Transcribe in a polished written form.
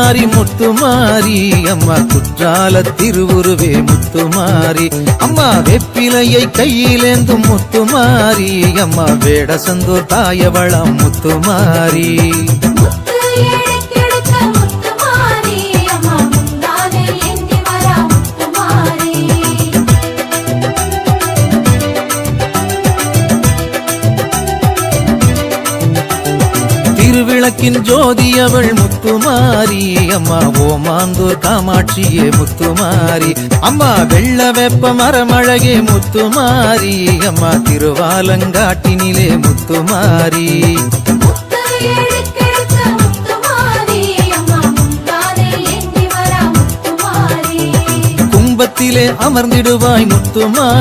முத்துமாரி முத்துமாரி அம்மா குற்றால திருவுருவே முத்துமாரி அம்மா வெப்பிலையை கையிலேந்தும் முத்துமாரி அம்மா வேடசந்தூர் தாயவளம் முத்துமாரி திருவிளக்கின் ஜோதியவள் முத்துமாரி அம்மா ஓமாந்தூர் காமாட்சியே முத்துமாரி அம்மா வெள்ள வெப்ப மரமழகே முத்துமாரி அம்மா திருவாலங்காட்டினிலே முத்துமாரி கும்பத்திலே அமர்ந்திடுவாய் முத்துமாரி